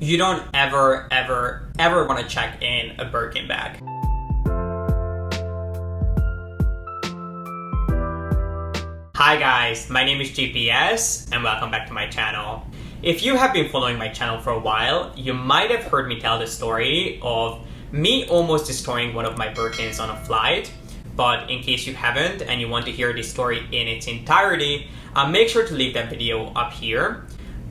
You don't ever want to check in a Birkin bag. Hi guys, my name is G.P.S. and welcome back to my channel. If you have been following my channel for a while, you might have heard me tell the story of me almost destroying one of my Birkins on a flight. But in case you haven't and you want to hear this story in its entirety, make sure to leave that video up here.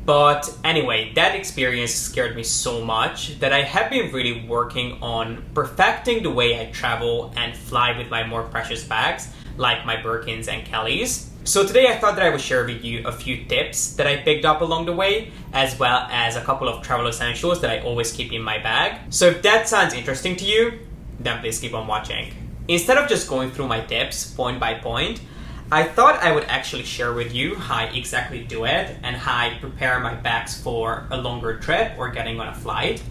But anyway, that experience scared me so much that I have been really working on perfecting the way I travel and fly with my more precious bags, like my Birkins and Kellys. So today I thought that I would share with you a few tips that I picked up along the way, as well as a couple of travel essentials that I always keep in my bag. So if that sounds interesting to you, then please keep on watching. Instead of just going through my tips point by point, I thought I would actually share with you how I exactly do it and how I prepare my bags for a longer trip or getting on a flight.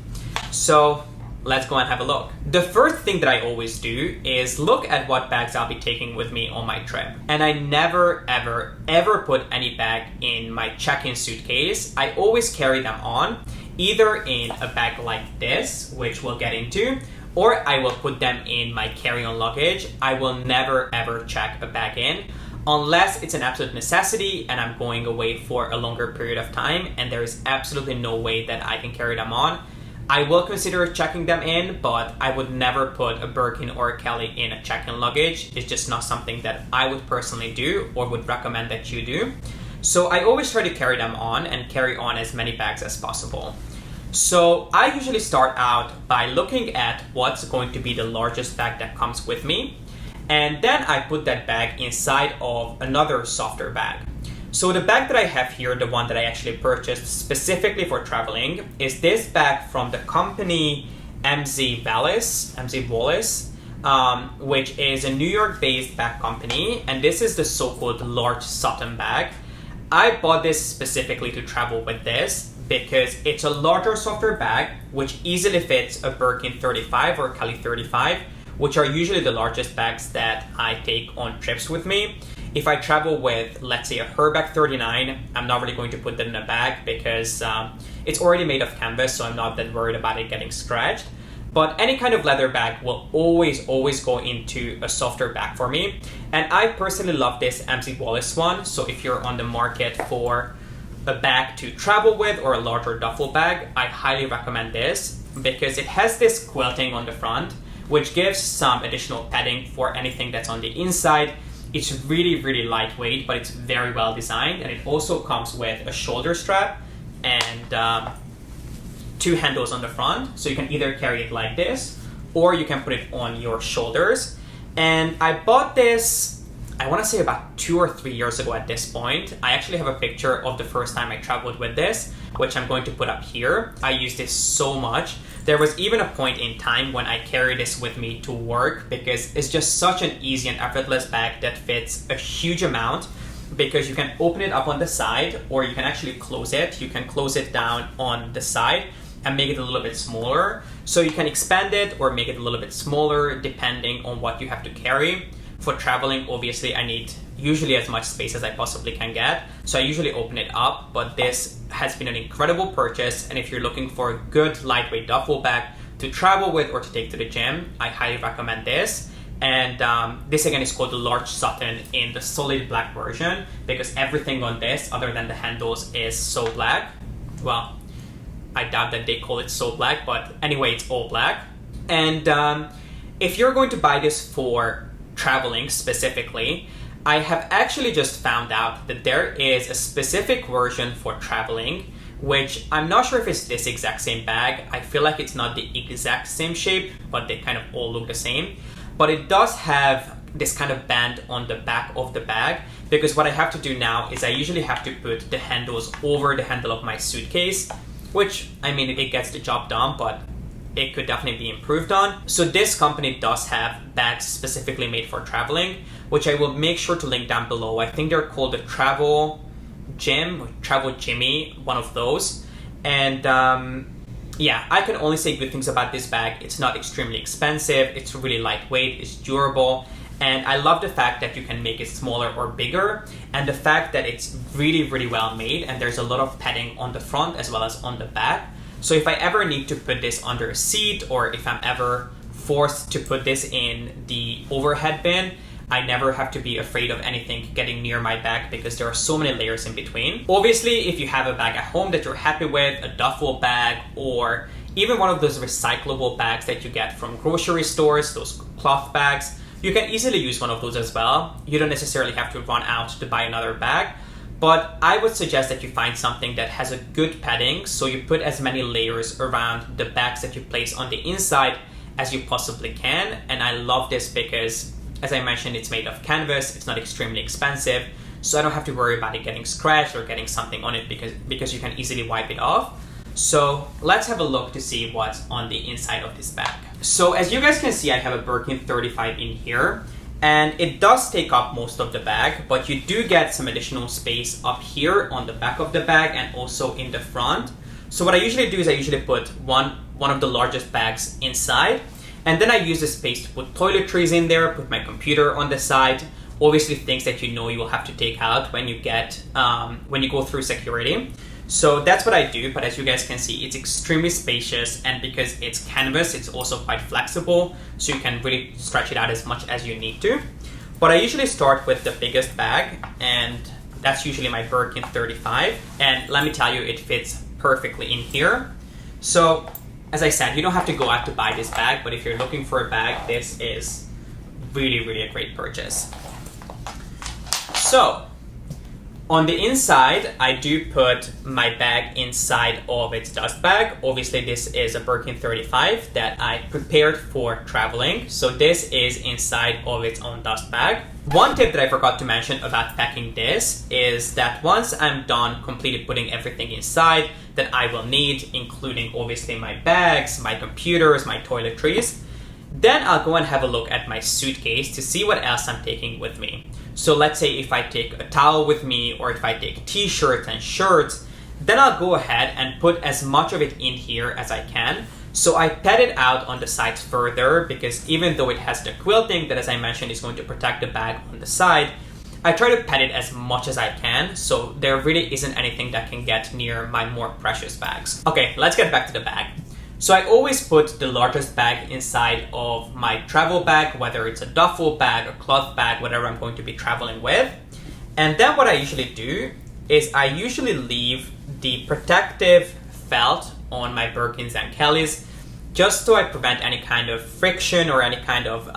So let's go and have a look. The first thing that I always do is look at what bags I'll be taking with me on my trip. And I never ever put any bag in my check-in suitcase. I always carry them on, either in a bag like this, which we'll get into, or I will put them in my carry-on luggage. I will never ever check a bag in unless it's an absolute necessity and I'm going away for a longer period of time and there is absolutely no way that I can carry them on. I will consider checking them in, but I would never put a Birkin or a Kelly in a check-in luggage. It's just not something that I would personally do or would recommend that you do. So I always try to carry them on and carry on as many bags as possible. So I usually start out by looking at what's going to be the largest bag that comes with me. And then I put that bag inside of another softer bag. So the bag that I have here, the one that I actually purchased specifically for traveling, is this bag from the company MZ Wallace, which is a New York-based bag company. And this is the so-called large Sutton bag. I bought this specifically to travel with this because it's a larger, softer bag, which easily fits a Birkin 35 or Kelly 35, which are usually the largest bags that I take on trips with me. If I travel with, let's say, a Hermes 39, I'm not really going to put that in a bag because it's already made of canvas, so I'm not that worried about it getting scratched. But any kind of leather bag will always go into a softer bag for me. And I personally love this MZ Wallace one, so if you're on the market for a bag to travel with or a larger duffel bag, I highly recommend this because it has this quilting on the front, which gives some additional padding for anything that's on the inside. It's really lightweight, but it's very well designed, and it also comes with a shoulder strap and two handles on the front, so you can either carry it like this or you can put it on your shoulders. And I bought this, I want to say about 2 or 3 years ago at this point. I actually have a picture of the first time I traveled with this, which I'm going to put up here. I used this so much. There was even a point in time when I carried this with me to work because it's just such an easy and effortless bag that fits a huge amount, because you can open it up on the side or you can actually close it. You can close it down on the side and make it a little bit smaller. So you can expand it or make it a little bit smaller depending on what you have to carry. For traveling, obviously, I need usually as much space as I possibly can get, so I usually open it up, but this has been an incredible purchase, and if you're looking for a good lightweight duffel bag to travel with or to take to the gym, I highly recommend this. And this again is called the large Sutton in the solid black version, because everything on this other than the handles is so black. Well, I doubt that they call it so black, but anyway, it's all black. And if you're going to buy this for traveling specifically, I have actually just found out that there is a specific version for traveling, which I'm not sure if it's this exact same bag. I feel like it's not the exact same shape, but they kind of all look the same. But it does have this kind of band on the back of the bag, because what I have to do now is I usually have to put the handles over the handle of my suitcase, which, I mean, it gets the job done, but it could definitely be improved on. So this company does have bags specifically made for traveling, which I will make sure to link down below. I think they're called the Travel Jimmy, one of those. And yeah, I can only say good things about this bag. It's not extremely expensive, it's really lightweight, it's durable, and I love the fact that you can make it smaller or bigger, and the fact that it's really well made and there's a lot of padding on the front as well as on the back. So if I ever need to put this under a seat, or if I'm ever forced to put this in the overhead bin, I never have to be afraid of anything getting near my bag because there are so many layers in between. Obviously, if you have a bag at home that you're happy with, a duffel bag, or even one of those recyclable bags that you get from grocery stores, those cloth bags, you can easily use one of those as well. You don't necessarily have to run out to buy another bag, but I would suggest that you find something that has a good padding, so you put as many layers around the bags that you place on the inside as you possibly can. And I love this because, as I mentioned, it's made of canvas, it's not extremely expensive, so I don't have to worry about it getting scratched or getting something on it because you can easily wipe it off. So let's have a look to see what's on the inside of this bag. So as you guys can see, I have a Birkin 35 in here, and it does take up most of the bag, but you do get some additional space up here on the back of the bag and also in the front. So what I usually do is I usually put one of the largest bags inside, and then I use the space to put toiletries in there, put my computer on the side, obviously things that you know you will have to take out when you go through security. So that's what I do, but as you guys can see, it's extremely spacious, and because it's canvas, it's also quite flexible, so you can really stretch it out as much as you need to. But I usually start with the biggest bag, and that's usually my Birkin 35, and let me tell you, it fits perfectly in here. So as I said, you don't have to go out to buy this bag, but if you're looking for a bag, this is really, really a great purchase. So on the inside, I do put my bag inside of its dust bag. Obviously, this is a Birkin 35 that I prepared for traveling. So this is inside of its own dust bag. One tip that I forgot to mention about packing this is that once I'm done completely putting everything inside that I will need, including obviously my bags, my computers, my toiletries, then I'll go and have a look at my suitcase to see what else I'm taking with me. So let's say if I take a towel with me, or if I take t-shirts and shirts, then I'll go ahead and put as much of it in here as I can. So I pad it out on the sides further, because even though it has the quilting that, as I mentioned, is going to protect the bag on the side, I try to pad it as much as I can, so there really isn't anything that can get near my more precious bags. Okay, let's get back to the bag. So I always put the largest bag inside of my travel bag, whether it's a duffel bag, a cloth bag, whatever I'm going to be traveling with. And then what I usually do is I usually leave the protective felt on my Birkins and Kellys, just so I prevent any kind of friction or any kind of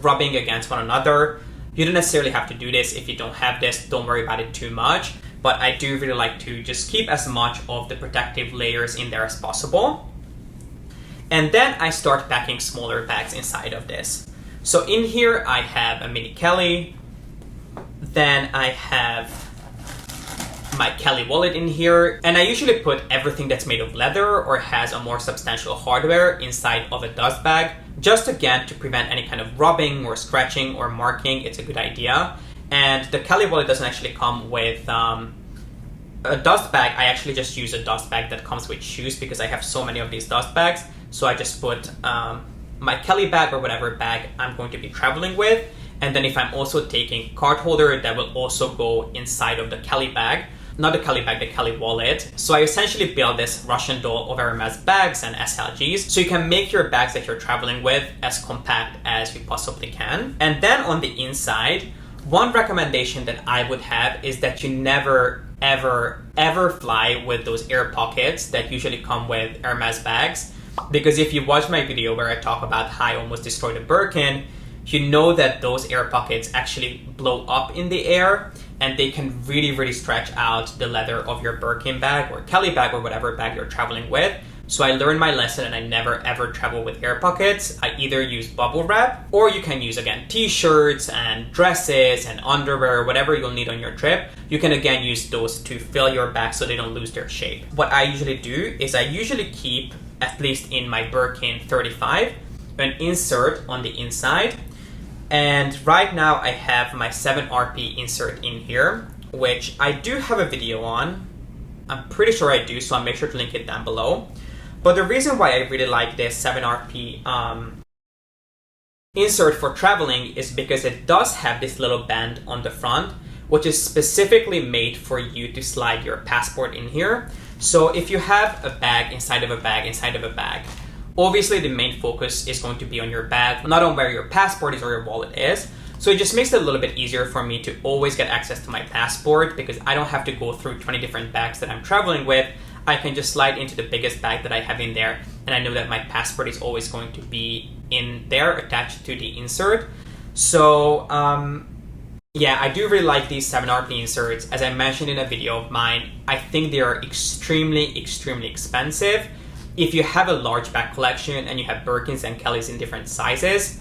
rubbing against one another. You don't necessarily have to do this. If you don't have this, don't worry about it too much. But I do really like to just keep as much of the protective layers in there as possible. And then I start packing smaller bags inside of this. So in here I have a mini Kelly, then I have my Kelly wallet in here, and I usually put everything that's made of leather or has a more substantial hardware inside of a dust bag, just again to prevent any kind of rubbing or scratching or marking. It's a good idea. And the Kelly wallet doesn't actually come with a dust bag. I actually just use a dust bag that comes with shoes because I have so many of these dust bags. So I just put my Kelly bag or whatever bag I'm going to be traveling with. And then if I'm also taking card holder, that will also go inside of the Kelly bag. Not the Kelly bag, the Kelly wallet. So I essentially build this Russian doll of Hermes bags and SLGs, so you can make your bags that you're traveling with as compact as you possibly can. And then on the inside, one recommendation that I would have is that you never, ever fly with those air pockets that usually come with Hermes bags. Because if you watch my video where I talk about how I almost destroyed a Birkin, you know that those air pockets actually blow up in the air, and they can really, really stretch out the leather of your Birkin bag or Kelly bag or whatever bag you're traveling with. So I learned my lesson, and I never ever travel with air pockets. I either use bubble wrap, or you can use again t-shirts and dresses and underwear, whatever you'll need on your trip. You can again use those to fill your bag so they don't lose their shape. What I usually do is I usually keep, at least in my Birkin 35, an insert on the inside. And right now I have my 7RP insert in here, which I do have a video on. I'm pretty sure I do, so I'll make sure to link it down below. But the reason why I really like this 7RP insert for traveling is because it does have this little band on the front, which is specifically made for you to slide your passport in here. So if you have a bag inside of a bag inside of a bag, obviously the main focus is going to be on your bag, not on where your passport is or your wallet is. So it just makes it a little bit easier for me to always get access to my passport, because I don't have to go through 20 different bags that I'm traveling with. I can just slide into the biggest bag that I have in there, and I know that my passport is always going to be in there attached to the insert. So yeah, I do really like these 7RP inserts. As I mentioned in a video of mine, I think they are extremely expensive. If you have a large bag collection and you have Birkins and Kellys in different sizes,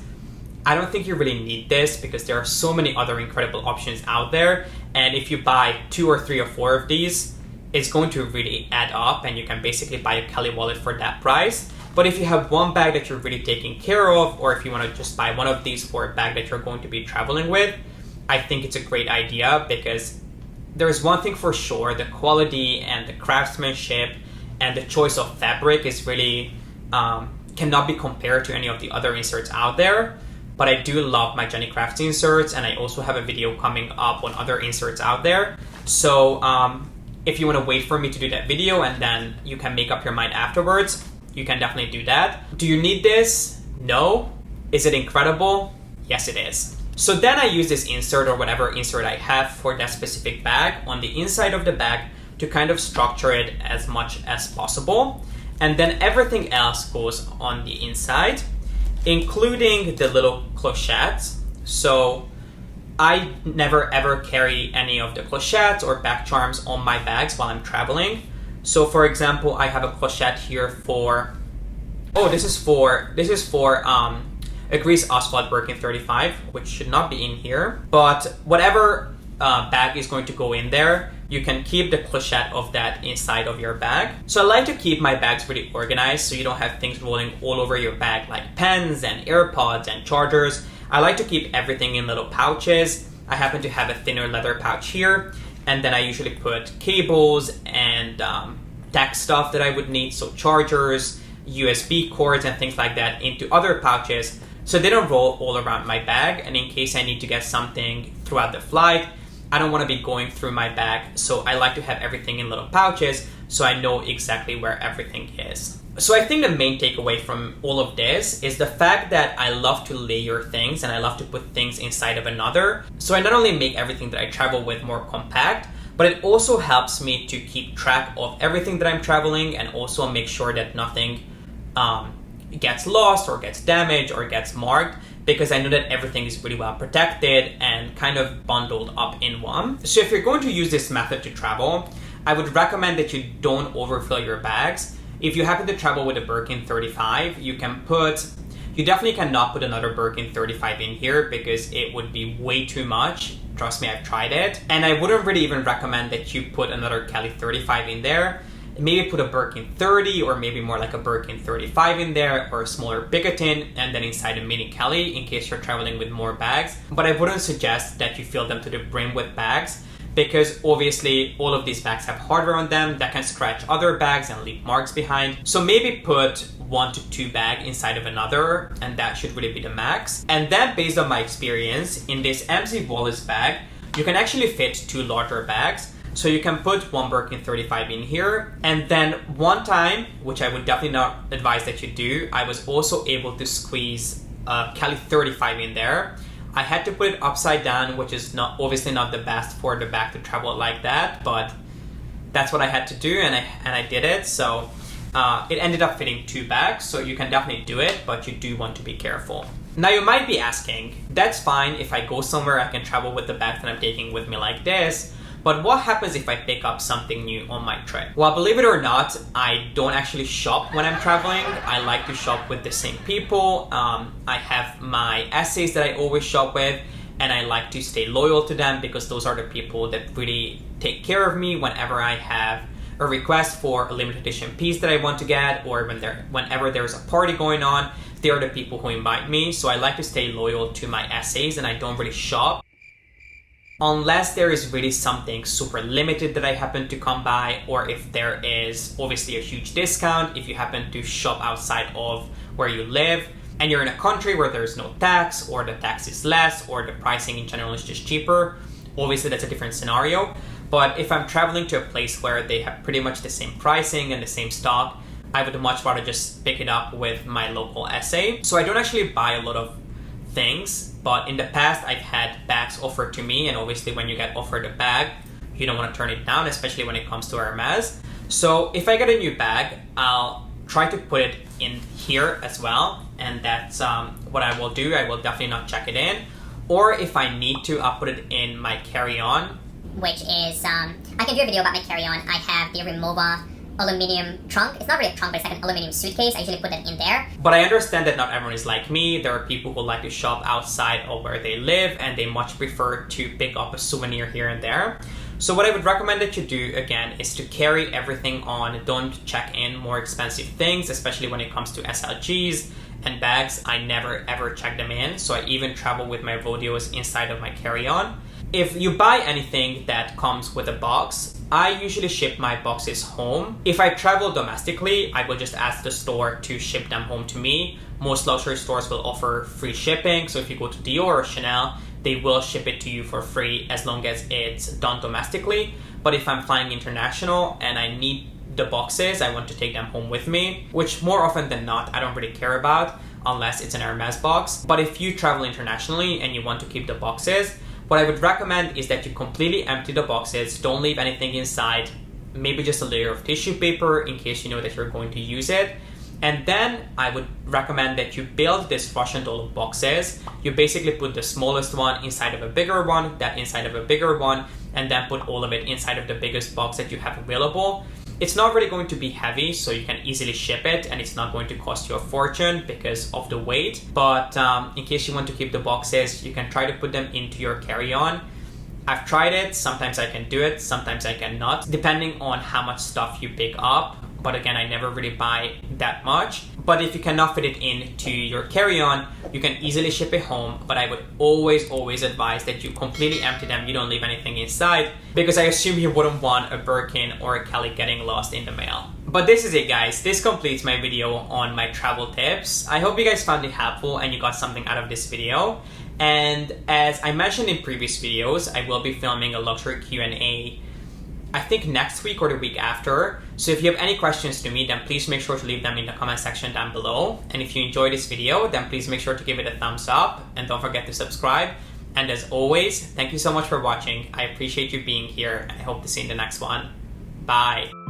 I don't think you really need this, because there are so many other incredible options out there. And if you buy 2 or 3 or 4 of these, it's going to really add up, and you can basically buy a Kelly wallet for that price. But if you have one bag that you're really taking care of, or if you want to just buy one of these for a bag that you're going to be traveling with, I think it's a great idea, because there's one thing for sure: the quality and the craftsmanship and the choice of fabric is really cannot be compared to any of the other inserts out there. But I do love my Jenny Crafts inserts, and I also have a video coming up on other inserts out there. So if you want to wait for me to do that video and then you can make up your mind afterwards, you can definitely do that. Do you need this? No. Is it incredible? Yes, it is. So then I use this insert, or whatever insert I have for that specific bag, on the inside of the bag to kind of structure it as much as possible. And then everything else goes on the inside, including the little clochettes. So I never ever carry any of the clochettes or back charms on my bags while I'm traveling. So for example, I have a clochette here for, this is for a grease asphalt Birkin 35, which should not be in here. But whatever bag is going to go in there, you can keep the clochette of that inside of your bag. So I like to keep my bags really organized, so you don't have things rolling all over your bag like pens and AirPods and chargers. I like to keep everything in little pouches. I happen to have a thinner leather pouch here, and then I usually put cables and tech stuff that I would need, so chargers, USB cords and things like that, into other pouches, so they don't roll all around my bag. And in case I need to get something throughout the flight, I don't want to be going through my bag, so I like to have everything in little pouches so I know exactly where everything is. So I think the main takeaway from all of this is the fact that I love to layer things, and I love to put things inside of another. So I not only make everything that I travel with more compact, but it also helps me to keep track of everything that I'm traveling, and also make sure that nothing gets lost or gets damaged or gets marked, because I know that everything is really well protected and kind of bundled up in one. So if you're going to use this method to travel, I would recommend that you don't overfill your bags. If you happen to travel with a Birkin 35, you definitely cannot put another Birkin 35 in here, because it would be way too much. Trust me, I've tried it. And I wouldn't really even recommend that you put another Kelly 35 in there. Maybe put a Birkin 30, or maybe more like a Birkin 35 in there, or a smaller Bigotin, and then inside a mini Kelly in case you're traveling with more bags. But I wouldn't suggest that you fill them to the brim with bags, because obviously all of these bags have hardware on them that can scratch other bags and leave marks behind. So maybe put 1 to 2 bags inside of another, and that should really be the max. And then, based on my experience, in this MZ Wallace bag, you can actually fit 2 larger bags. So you can put 1 Birkin 35 in here. And then one time, which I would definitely not advise that you do, I was also able to squeeze a Kelly 35 in there. I had to put it upside down, which is obviously not the best for the bag to travel like that, but that's what I had to do, and I did it. So it ended up fitting 2 bags, so you can definitely do it, but you do want to be careful. Now you might be asking, that's fine, if I go somewhere I can travel with the bags that I'm taking with me like this, but what happens if I pick up something new on my trip? Well, believe it or not, I don't actually shop when I'm traveling. I like to shop with the same people. I have my essays that I always shop with, and I like to stay loyal to them, because those are the people that really take care of me whenever I have a request for a limited edition piece that I want to get, or whenever there's a party going on. They are the people who invite me, so I like to stay loyal to my essays, and I don't really shop unless there is really something super limited that I happen to come by, or if there is obviously a huge discount if you happen to shop outside of where you live and you're in a country where there's no tax, or the tax is less, or the pricing in general is just cheaper. Obviously that's a different scenario. But if I'm traveling to a place where they have pretty much the same pricing and the same stock, I would much rather just pick it up with my local SA. So I don't actually buy a lot of things, but in the past I've had bags offered to me, and obviously when you get offered a bag, you don't want to turn it down, especially when it comes to Hermes. So if I get a new bag, I'll try to put it in here as well, and that's what I will do. I will definitely not check it in, or if I need to, I'll put it in my carry-on, which is, I can do a video about my carry-on. I have the Remova aluminium trunk. It's not really a trunk, but it's like an aluminium suitcase. I usually put that in there. But I understand that not everyone is like me. There are people who like to shop outside of where they live, and they much prefer to pick up a souvenir here and there. So what I would recommend that you do, again, is to carry everything on. Don't check in more expensive things, especially when it comes to SLGs and bags. I never ever check them in. So I even travel with my RODEOS inside of my carry-on. If you buy anything that comes with a box, I usually ship my boxes home. If I travel domestically, I will just ask the store to ship them home to me. Most luxury stores will offer free shipping. So if you go to Dior or Chanel, they will ship it to you for free as long as it's done domestically. But if I'm flying international and I need the boxes, I want to take them home with me, which more often than not, I don't really care about unless it's an Hermes box. But if you travel internationally and you want to keep the boxes, what I would recommend is that you completely empty the boxes, don't leave anything inside, maybe just a layer of tissue paper in case you know that you're going to use it. And then I would recommend that you build this Russian doll of boxes. You basically put the smallest one inside of a bigger one, that inside of a bigger one, and then put all of it inside of the biggest box that you have available. It's not really going to be heavy, so you can easily ship it, and it's not going to cost you a fortune because of the weight. But in case you want to keep the boxes, you can try to put them into your carry-on. I've tried it. Sometimes I can do it, sometimes I cannot, depending on how much stuff you pick up. But again, I never really buy that much. But if you cannot fit it into your carry-on, you can easily ship it home. But I would always advise that you completely empty them. You don't leave anything inside, because I assume you wouldn't want a Birkin or a Kelly getting lost in the mail. But this is it, guys. This completes my video on my travel tips. I hope you guys found it helpful and you got something out of this video. And as I mentioned in previous videos, I will be filming a luxury Q&A, I think next week or the week after. So if you have any questions to me, then please make sure to leave them in the comment section down below. And if you enjoyed this video, then please make sure to give it a thumbs up and don't forget to subscribe. And as always, thank you so much for watching. I appreciate you being here, and I hope to see you in the next one. Bye.